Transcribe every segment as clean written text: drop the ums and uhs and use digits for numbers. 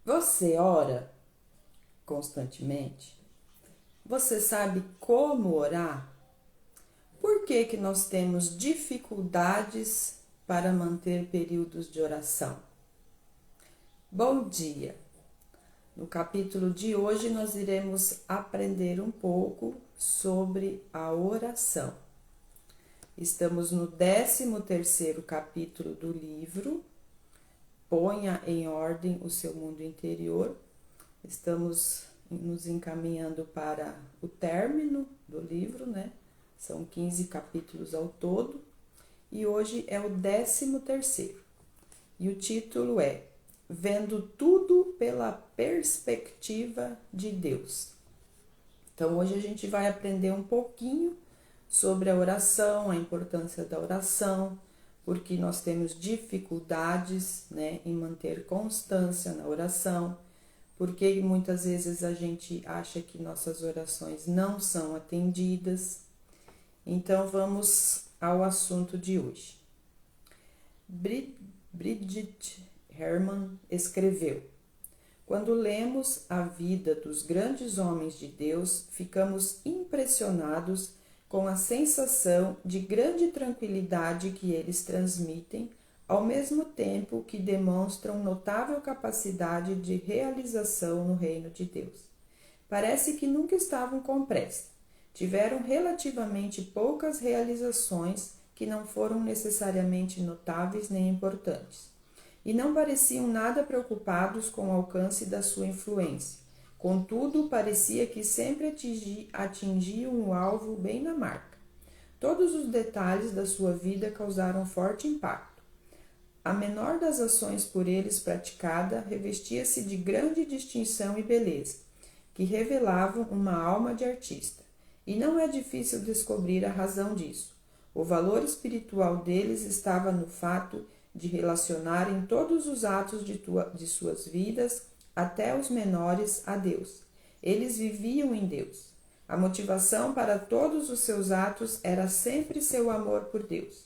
Você ora constantemente? Você sabe como orar? Por que que nós temos dificuldades para manter períodos de oração? Bom dia! No capítulo de hoje nós iremos aprender um pouco sobre a oração. Estamos no 13º capítulo do livro Ponha em Ordem o Seu Mundo Interior. Estamos nos encaminhando para o término do livro, né? São 15 capítulos ao todo e hoje é o 13º. E o título é Vendo Tudo pela Perspectiva de Deus. Então hoje a gente vai aprender um pouquinho sobre a oração, a importância da oração, porque nós temos dificuldades, né, em manter constância na oração, porque muitas vezes a gente acha que nossas orações não são atendidas. Então vamos ao assunto de hoje. Bridget Herman escreveu: quando lemos a vida dos grandes homens de Deus, ficamos impressionados com a sensação de grande tranquilidade que eles transmitem, ao mesmo tempo que demonstram notável capacidade de realização no reino de Deus. Parece que nunca estavam com pressa. Tiveram relativamente poucas realizações que não foram necessariamente notáveis nem importantes. E não pareciam nada preocupados com o alcance da sua influência. Contudo, parecia que sempre atingiam o alvo bem na marca. Todos os detalhes da sua vida causaram forte impacto. A menor das ações por eles praticada revestia-se de grande distinção e beleza, que revelavam uma alma de artista. E não é difícil descobrir a razão disso. O valor espiritual deles estava no fato de relacionarem todos os atos de suas vidas, até os menores, a Deus. Eles viviam em Deus. A motivação para todos os seus atos era sempre seu amor por Deus.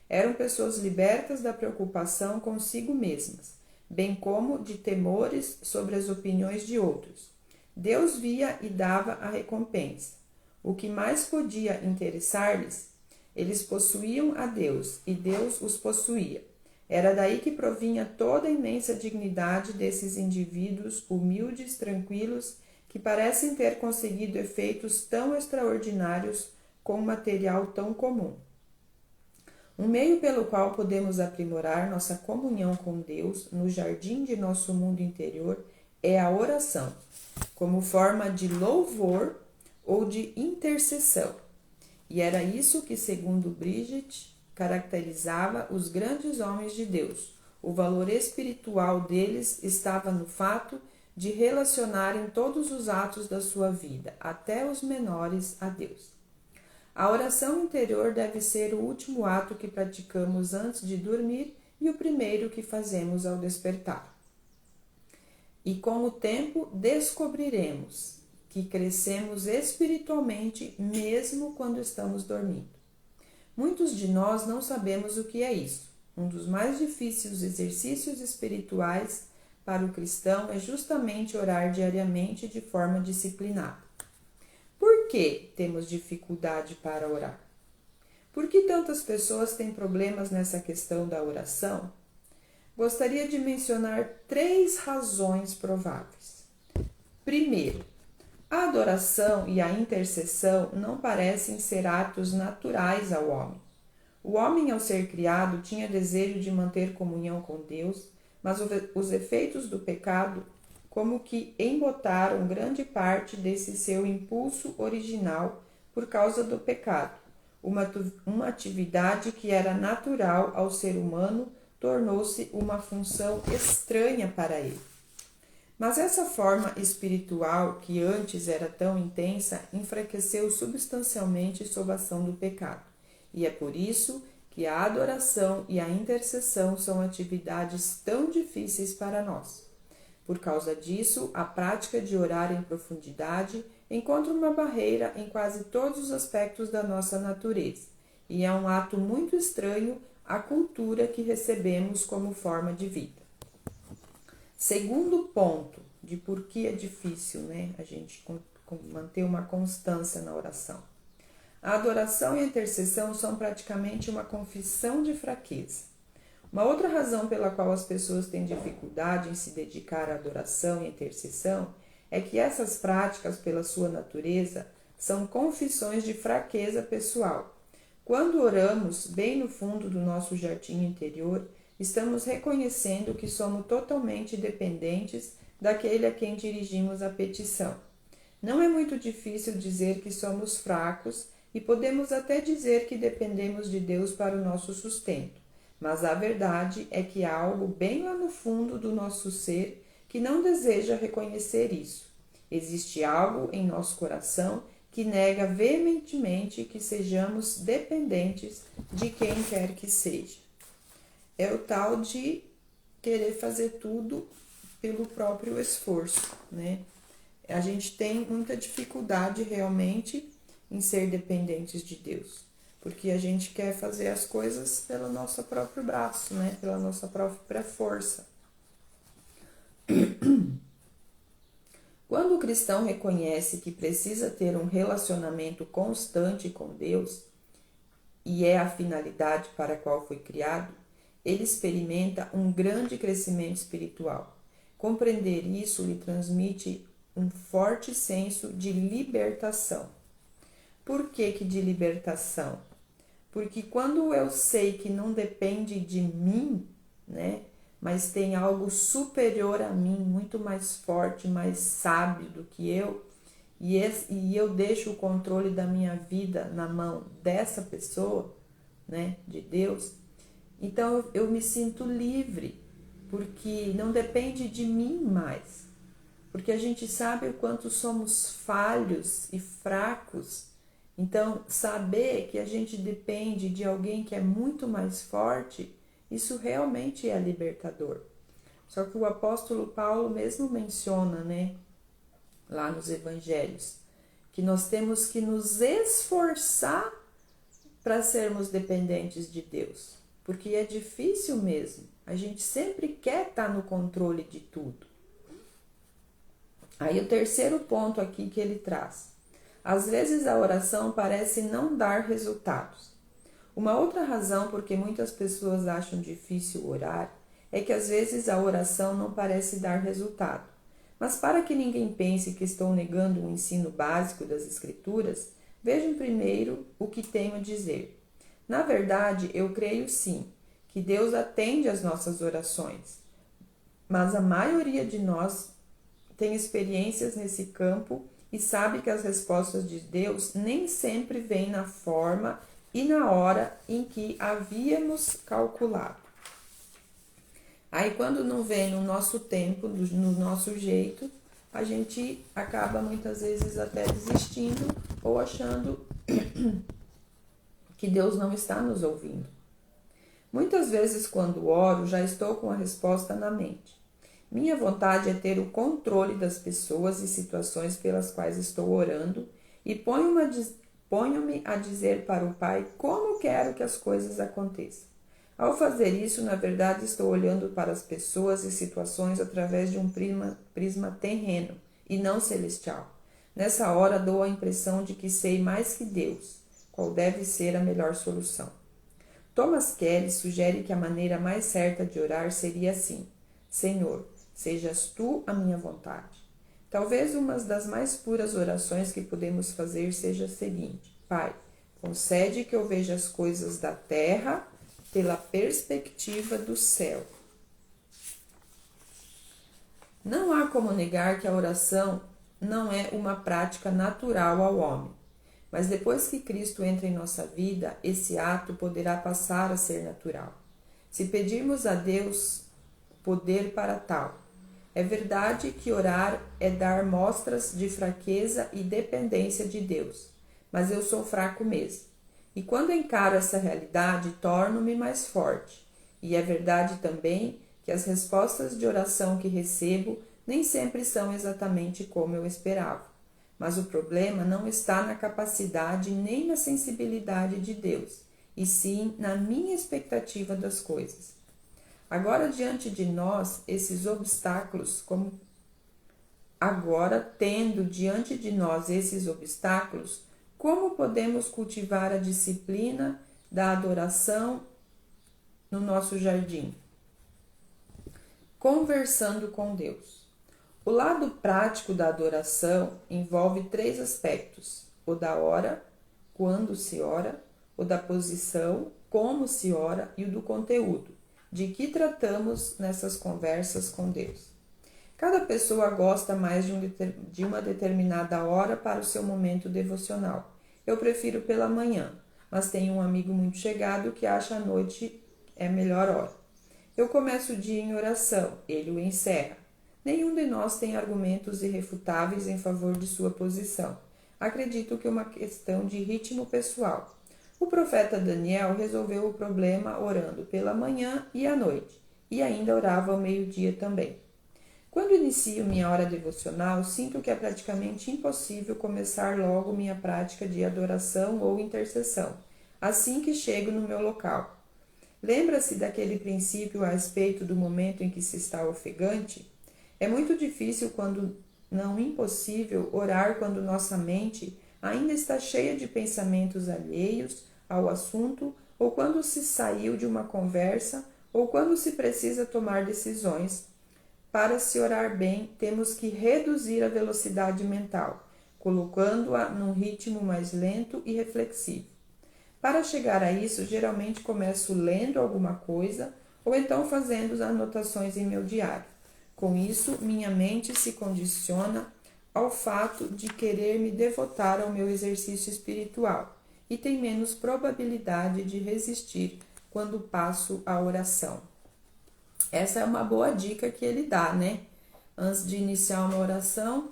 Eram pessoas libertas da preocupação consigo mesmas, bem como de temores sobre as opiniões de outros. Deus via e dava a recompensa. O que mais podia interessar-lhes? Eles possuíam a Deus e Deus os possuía. Era daí que provinha toda a imensa dignidade desses indivíduos humildes, tranquilos, que parecem ter conseguido efeitos tão extraordinários com um material tão comum. Um meio pelo qual podemos aprimorar nossa comunhão com Deus no jardim de nosso mundo interior é a oração, como forma de louvor ou de intercessão. E era isso que, segundo Bridget, caracterizava os grandes homens de Deus. O valor espiritual deles estava no fato de relacionarem todos os atos da sua vida, até os menores, a Deus. A oração interior deve ser o último ato que praticamos antes de dormir e o primeiro que fazemos ao despertar. E com o tempo descobriremos que crescemos espiritualmente mesmo quando estamos dormindo. Muitos de nós não sabemos o que é isso. Um dos mais difíceis exercícios espirituais para o cristão é justamente orar diariamente de forma disciplinada. Por que temos dificuldade para orar? Por que tantas pessoas têm problemas nessa questão da oração? Gostaria de mencionar 3 razões prováveis. Primeiro, a adoração e a intercessão não parecem ser atos naturais ao homem. O homem, ao ser criado, tinha desejo de manter comunhão com Deus, mas os efeitos do pecado como que embotaram grande parte desse seu impulso original por causa do pecado. Uma atividade que era natural ao ser humano tornou-se uma função estranha para ele. Mas essa forma espiritual, que antes era tão intensa, enfraqueceu substancialmente sob a ação do pecado. E é por isso que a adoração e a intercessão são atividades tão difíceis para nós. Por causa disso, a prática de orar em profundidade encontra uma barreira em quase todos os aspectos da nossa natureza, e é um ato muito estranho à cultura que recebemos como forma de vida. Segundo ponto de por que é difícil, né, a gente manter uma constância na oração. A adoração e a intercessão são praticamente uma confissão de fraqueza. Uma outra razão pela qual as pessoas têm dificuldade em se dedicar à adoração e à intercessão é que essas práticas, pela sua natureza, são confissões de fraqueza pessoal. Quando oramos, bem no fundo do nosso jardim interior, estamos reconhecendo que somos totalmente dependentes daquele a quem dirigimos a petição. Não é muito difícil dizer que somos fracos e podemos até dizer que dependemos de Deus para o nosso sustento, mas a verdade é que há algo bem lá no fundo do nosso ser que não deseja reconhecer isso. Existe algo em nosso coração que nega veementemente que sejamos dependentes de quem quer que seja. É o tal de querer fazer tudo pelo próprio esforço, né? A gente tem muita dificuldade realmente em ser dependentes de Deus, porque a gente quer fazer as coisas pelo nosso próprio braço, né? Pela nossa própria força. Quando o cristão reconhece que precisa ter um relacionamento constante com Deus, e é a finalidade para a qual foi criado, ele experimenta um grande crescimento espiritual. Compreender isso lhe transmite um forte senso de libertação. Por que de libertação? Porque quando eu sei que não depende de mim, né, mas tem algo superior a mim, muito mais forte, mais sábio do que eu, e eu deixo o controle da minha vida na mão dessa pessoa, né, de Deus, então eu me sinto livre, porque não depende de mim mais. Porque a gente sabe o quanto somos falhos e fracos. Então, saber que a gente depende de alguém que é muito mais forte, isso realmente é libertador. Só que o apóstolo Paulo mesmo menciona, né, lá nos evangelhos, que nós temos que nos esforçar para sermos dependentes de Deus. Porque é difícil mesmo. A gente sempre quer estar no controle de tudo. Aí o terceiro ponto aqui que ele traz. Às vezes a oração parece não dar resultados. Uma outra razão por que muitas pessoas acham difícil orar é que às vezes a oração não parece dar resultado. Mas para que ninguém pense que estou negando o ensino básico das Escrituras, vejam primeiro o que tenho a dizer. Na verdade, eu creio sim, que Deus atende às nossas orações, mas a maioria de nós tem experiências nesse campo e sabe que as respostas de Deus nem sempre vêm na forma e na hora em que havíamos calculado. Aí quando não vem no nosso tempo, no nosso jeito, a gente acaba muitas vezes até desistindo ou achando que Deus não está nos ouvindo. Muitas vezes quando oro, já estou com a resposta na mente. Minha vontade é ter o controle das pessoas e situações pelas quais estou orando e ponho-me a dizer para o Pai como quero que as coisas aconteçam. Ao fazer isso, na verdade, estou olhando para as pessoas e situações através de um prisma terreno e não celestial. Nessa hora, dou a impressão de que sei mais que Deus qual deve ser a melhor solução. Thomas Kelly sugere que a maneira mais certa de orar seria assim: Senhor, sejas tu a minha vontade. Talvez uma das mais puras orações que podemos fazer seja a seguinte: Pai, concede que eu veja as coisas da terra pela perspectiva do céu. Não há como negar que a oração não é uma prática natural ao homem, mas depois que Cristo entra em nossa vida, esse ato poderá passar a ser natural. Se pedirmos a Deus poder para tal, é verdade que orar é dar mostras de fraqueza e dependência de Deus, mas eu sou fraco mesmo. E quando encaro essa realidade, torno-me mais forte. E é verdade também que as respostas de oração que recebo nem sempre são exatamente como eu esperava. Mas o problema não está na capacidade nem na sensibilidade de Deus, e sim na minha expectativa das coisas. Agora diante de nós esses obstáculos, tendo diante de nós esses obstáculos, como podemos cultivar a disciplina da adoração no nosso jardim? Conversando com Deus. O lado prático da adoração envolve 3 aspectos: o da hora, quando se ora, o da posição, como se ora, e o do conteúdo, de que tratamos nessas conversas com Deus. Cada pessoa gosta mais de uma determinada hora para o seu momento devocional. Eu prefiro pela manhã, mas tenho um amigo muito chegado que acha a noite é a melhor hora. Eu começo o dia em oração, ele o encerra. Nenhum de nós tem argumentos irrefutáveis em favor de sua posição. Acredito que é uma questão de ritmo pessoal. O profeta Daniel resolveu o problema orando pela manhã e à noite, e ainda orava ao meio-dia também. Quando inicio minha hora devocional, sinto que é praticamente impossível começar logo minha prática de adoração ou intercessão, assim que chego no meu local. Lembra-se daquele princípio a respeito do momento em que se está ofegante? É muito difícil, quando não impossível, orar quando nossa mente ainda está cheia de pensamentos alheios ao assunto, ou quando se saiu de uma conversa, ou quando se precisa tomar decisões. Para se orar bem, temos que reduzir a velocidade mental, colocando-a num ritmo mais lento e reflexivo. Para chegar a isso, geralmente começo lendo alguma coisa ou então fazendo anotações em meu diário. Com isso, minha mente se condiciona ao fato de querer me devotar ao meu exercício espiritual e tem menos probabilidade de resistir quando passo a oração. Essa é uma boa dica que ele dá, né? Antes de iniciar uma oração,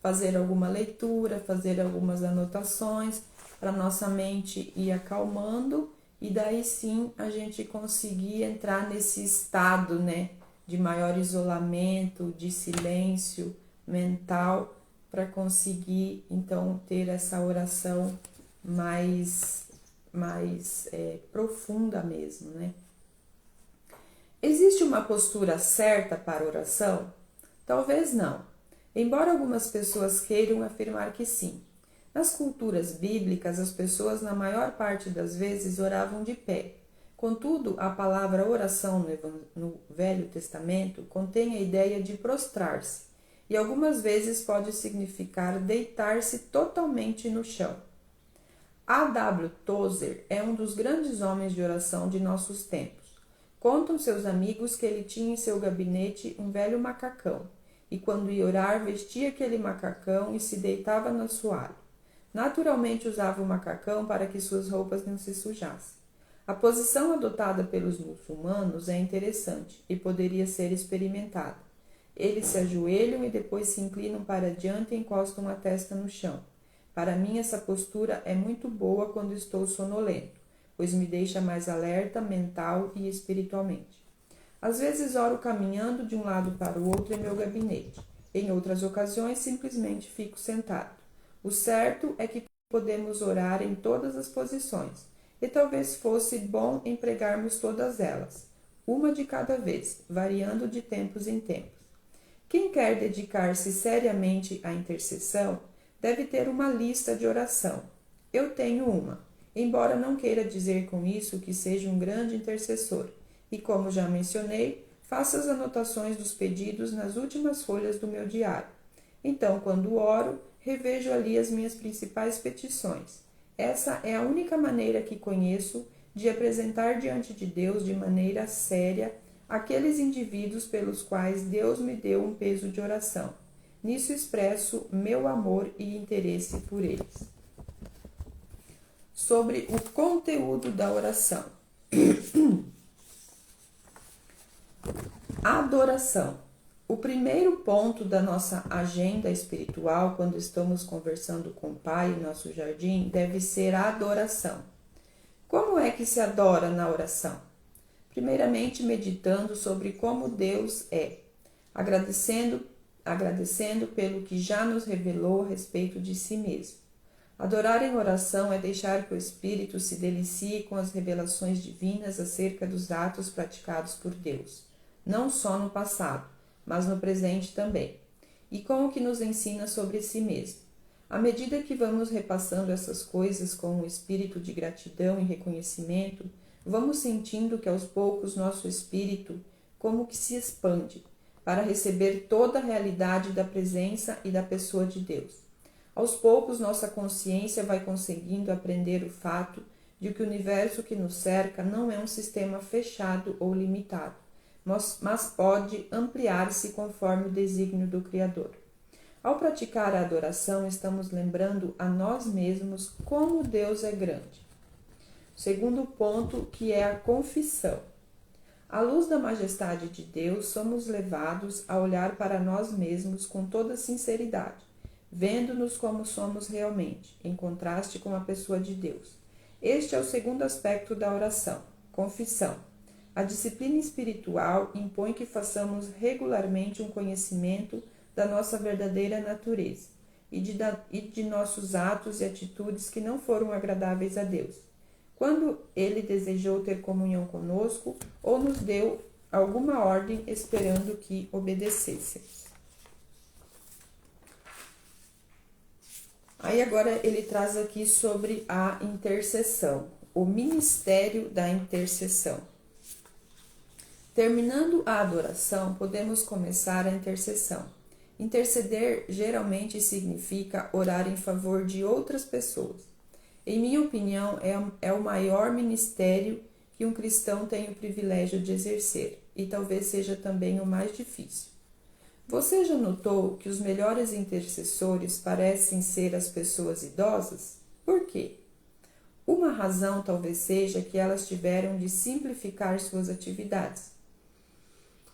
fazer alguma leitura, fazer algumas anotações, para nossa mente ir acalmando e daí sim a gente conseguir entrar nesse estado, né, de maior isolamento, de silêncio mental, para conseguir então ter essa oração mais profunda mesmo, né? Existe uma postura certa para a oração? Talvez não, embora algumas pessoas queiram afirmar que sim. Nas culturas bíblicas, as pessoas, na maior parte das vezes, oravam de pé. Contudo, a palavra oração no Velho Testamento contém a ideia de prostrar-se, e algumas vezes pode significar deitar-se totalmente no chão. A. W. Tozer é um dos grandes homens de oração de nossos tempos. Contam seus amigos que ele tinha em seu gabinete um velho macacão, e quando ia orar, vestia aquele macacão e se deitava no assoalho. Naturalmente usava o macacão para que suas roupas não se sujassem. A posição adotada pelos muçulmanos é interessante e poderia ser experimentada. Eles se ajoelham e depois se inclinam para diante e encostam a testa no chão. Para mim, essa postura é muito boa quando estou sonolento, pois me deixa mais alerta mental e espiritualmente. Às vezes oro caminhando de um lado para o outro em meu gabinete. Em outras ocasiões, simplesmente fico sentado. O certo é que podemos orar em todas as posições, e talvez fosse bom empregarmos todas elas, uma de cada vez, variando de tempos em tempos. Quem quer dedicar-se seriamente à intercessão deve ter uma lista de oração. Eu tenho uma, embora não queira dizer com isso que seja um grande intercessor, e como já mencionei, faço as anotações dos pedidos nas últimas folhas do meu diário. Então, quando oro, revejo ali as minhas principais petições. Essa é a única maneira que conheço de apresentar diante de Deus de maneira séria aqueles indivíduos pelos quais Deus me deu um peso de oração. Nisso expresso meu amor e interesse por eles. Sobre o conteúdo da oração. Adoração. O primeiro ponto da nossa agenda espiritual, quando estamos conversando com o Pai em nosso jardim, deve ser a adoração. Como é que se adora na oração? Primeiramente, meditando sobre como Deus é, agradecendo pelo que já nos revelou a respeito de si mesmo. Adorar em oração é deixar que o Espírito se delicie com as revelações divinas acerca dos atos praticados por Deus, não só no passado, mas no presente também, e com o que nos ensina sobre si mesmo. À medida que vamos repassando essas coisas com o espírito de gratidão e reconhecimento, vamos sentindo que aos poucos nosso espírito como que se expande para receber toda a realidade da presença e da pessoa de Deus. Aos poucos, nossa consciência vai conseguindo aprender o fato de que o universo que nos cerca não é um sistema fechado ou limitado, mas pode ampliar-se conforme o desígnio do Criador. Ao praticar a adoração, estamos lembrando a nós mesmos como Deus é grande. Segundo ponto, que é a confissão. À luz da majestade de Deus, somos levados a olhar para nós mesmos com toda sinceridade, vendo-nos como somos realmente, em contraste com a pessoa de Deus. Este é o segundo aspecto da oração, confissão. A disciplina espiritual impõe que façamos regularmente um conhecimento da nossa verdadeira natureza e de nossos atos e atitudes que não foram agradáveis a Deus, quando Ele desejou ter comunhão conosco ou nos deu alguma ordem esperando que obedecêssemos. Aí agora ele traz aqui sobre a intercessão, o ministério da intercessão. Terminando a adoração, podemos começar a intercessão. Interceder geralmente significa orar em favor de outras pessoas. Em minha opinião, é o maior ministério que um cristão tem o privilégio de exercer, e talvez seja também o mais difícil. Você já notou que os melhores intercessores parecem ser as pessoas idosas? Por quê? Uma razão talvez seja que elas tiveram de simplificar suas atividades.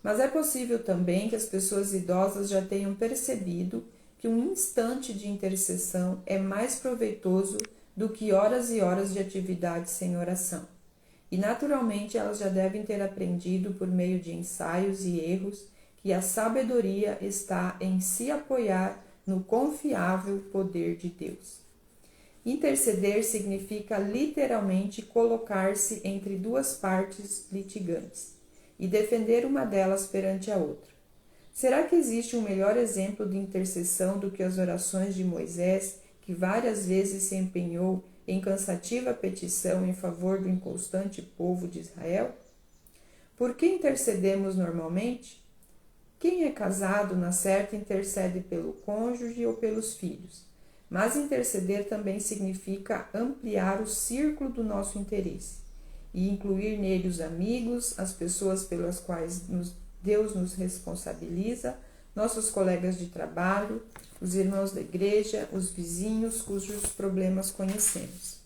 Mas é possível também que as pessoas idosas já tenham percebido que um instante de intercessão é mais proveitoso do que horas e horas de atividade sem oração. E naturalmente elas já devem ter aprendido por meio de ensaios e erros que a sabedoria está em se apoiar no confiável poder de Deus. Interceder significa literalmente colocar-se entre duas partes litigantes e defender uma delas perante a outra. Será que existe um melhor exemplo de intercessão do que as orações de Moisés, que várias vezes se empenhou em cansativa petição em favor do inconstante povo de Israel? Por que intercedemos normalmente? Quem é casado, na certa, intercede pelo cônjuge ou pelos filhos. Mas interceder também significa ampliar o círculo do nosso interesse e incluir nele os amigos, as pessoas pelas quais Deus nos responsabiliza, nossos colegas de trabalho, os irmãos da igreja, os vizinhos cujos problemas conhecemos.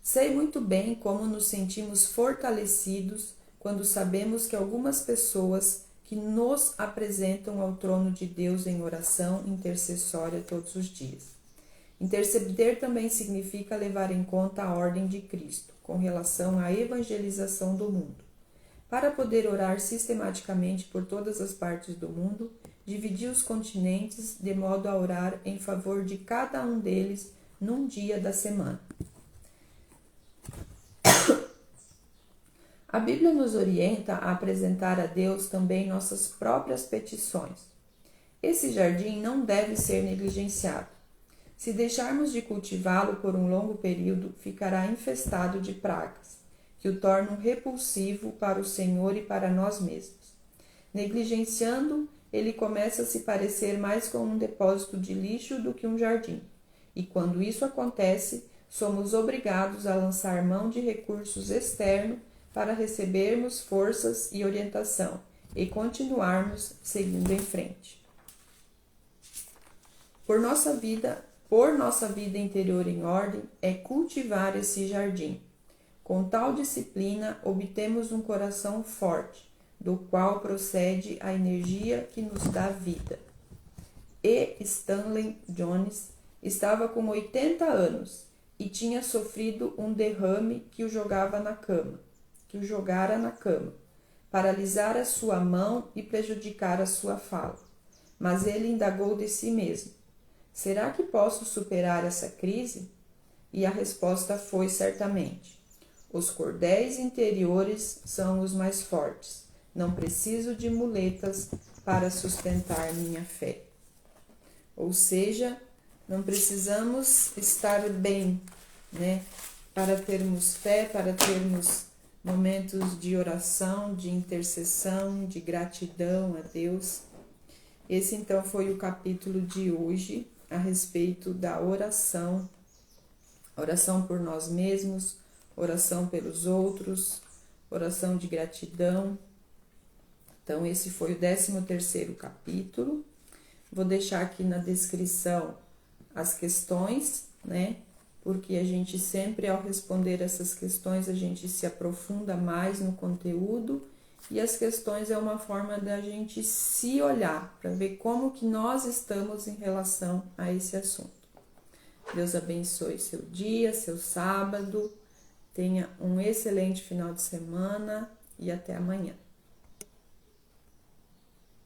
Sei muito bem como nos sentimos fortalecidos quando sabemos que algumas pessoas que nos apresentam ao trono de Deus em oração intercessória todos os dias. Interceder também significa levar em conta a ordem de Cristo com relação à evangelização do mundo. Para poder orar sistematicamente por todas as partes do mundo, dividi os continentes de modo a orar em favor de cada um deles num dia da semana. A Bíblia nos orienta a apresentar a Deus também nossas próprias petições. Esse jardim não deve ser negligenciado. Se deixarmos de cultivá-lo por um longo período, ficará infestado de pragas, que o tornam repulsivo para o Senhor e para nós mesmos. Negligenciando, ele começa a se parecer mais com um depósito de lixo do que um jardim. E quando isso acontece, somos obrigados a lançar mão de recursos externos para recebermos forças e orientação e continuarmos seguindo em frente. Por nossa vida interior em ordem é cultivar esse jardim. Com tal disciplina, obtemos um coração forte, do qual procede a energia que nos dá vida. E. Stanley Jones estava com 80 anos e tinha sofrido um derrame que o jogara na cama, paralisara sua mão e prejudicara sua fala. Mas ele indagou de si mesmo: será que posso superar essa crise? E a resposta foi certamente: os cordéis interiores são os mais fortes. Não preciso de muletas para sustentar minha fé. Ou seja, não precisamos estar bem, né? Para termos fé, para termos momentos de oração, de intercessão, de gratidão a Deus. Esse então foi o capítulo de hoje a respeito da oração. Oração por nós mesmos, oração pelos outros, oração de gratidão. Então, esse foi o 13º capítulo. Vou deixar aqui na descrição as questões, né? Porque a gente sempre, ao responder essas questões, a gente se aprofunda mais no conteúdo. E as questões é uma forma da gente se olhar, para ver como que nós estamos em relação a esse assunto. Deus abençoe seu dia, seu sábado. Tenha um excelente final de semana e até amanhã.